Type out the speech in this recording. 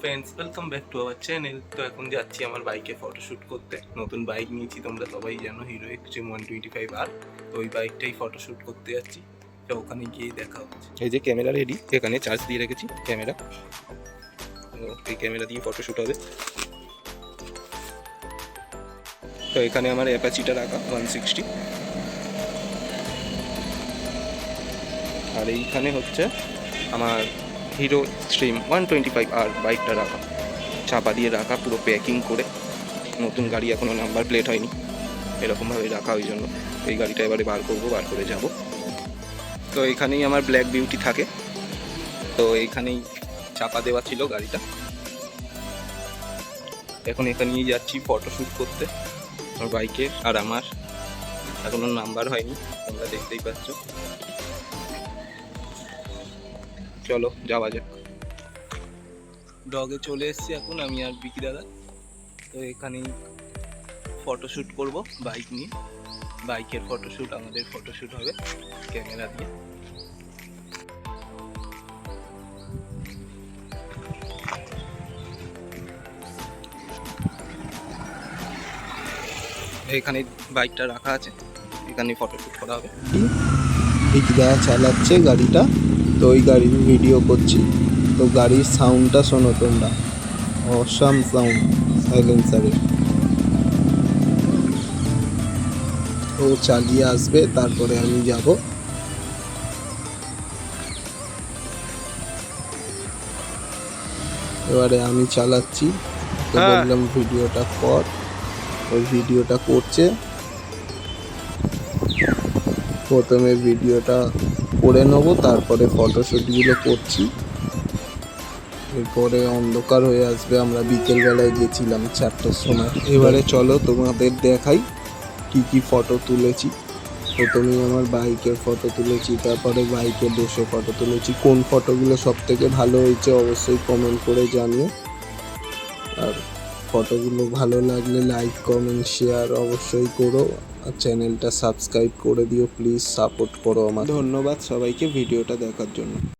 Friends, welcome back to our channel. তো এখন যাচ্ছি আমার বাইকে ফটোশ্যুট করতে। নতুন বাইক নিয়েছি, তোমরা সবাই জানো, হিরো এক্সট্রিম 125R। তো ওই বাইকটাই ফটোশ্যুট করতে যাচ্ছি। তো ওখানে গিয়ে দেখা হচ্ছে। এই যে ক্যামেরা রেডি, এখানে চার্জ দিয়ে রেখেছি ক্যামেরা। তো এই ক্যামেরা দিয়ে ফটোশ্যুট হবে। তো এখানে আমার অ্যাপাচিটা রাখা 160, আর এইখানে হচ্ছে আমার হিরো এক্সট্রিম 125R বাইকটা রাখা, চাপা দিয়ে রাখা, পুরো প্যাকিং করে। নতুন গাড়ি, এখনও নাম্বার প্লেট হয়নি, এরকমভাবে রাখা, ওই জন্য এই গাড়িটা এবারে বার করবো, বার করে যাব। তো এখানেই আমার ব্ল্যাক বিউটি থাকে, তো এইখানেই চাপা দেওয়া ছিল গাড়িটা। এখন এখানেই যাচ্ছি ফটোশ্যুট করতে আমার বাইকের, আর আমার এখনও নাম্বার হয়নি, তোমরা দেখতেই পাচ্ছ। চলো যাওয়া যাক। ডগে চলে এসেছি এখন আমি আর বিকি দাদা। তো এখানেই ফটোশ্যুট করব বাইক নিয়ে, বাইকের ফটোশ্যুট, আমাদের ফটোশ্যুট হবে ক্যামেরা দিয়ে। এখানে বাইকটা রাখা আছে, এখানে ফটোশ্যুট করা হবে। বিকিদা চালাচ্ছে গাড়িটা, তো ওই গাড়ির ভিডিও করছি। তো গাড়ির সাউন্ডটা শোনো তোমরা, অসাম সাউন্ড সাইলেন্সারের। ও চালিয়ে আসবে, তারপরে আমি যাব। এবারে আমি চালাচ্ছি, তো বললাম ভিডিওটা কর, ওই ভিডিওটা করছে। প্রথমে ভিডিওটা করে নেবো, তারপরে ফটোশ্যুটগুলো করছি। এরপরে অন্ধকার হয়ে আসবে, আমরা বিকেলবেলায় গেছিলাম 4টার সময়। এবারে চলো তোমাদের দেখাই কি কি ফটো তুলেছি। প্রথমেই আমার বাইকের ফটো তুলেছি, তারপরে বাইকে বসে ফটো তুলেছি। কোন ফটোগুলো সব থেকে ভালো হয়েছে অবশ্যই কমেন্ট করে জানিও, আর ফটোগুলো ভালো লাগলে লাইক কমেন্ট শেয়ার অবশ্যই করো, আর চ্যানেলটা সাবস্ক্রাইব করে দিও প্লিজ, সাপোর্ট করো আমার। ধন্যবাদ সবাইকে ভিডিওটা দেখার জন্য।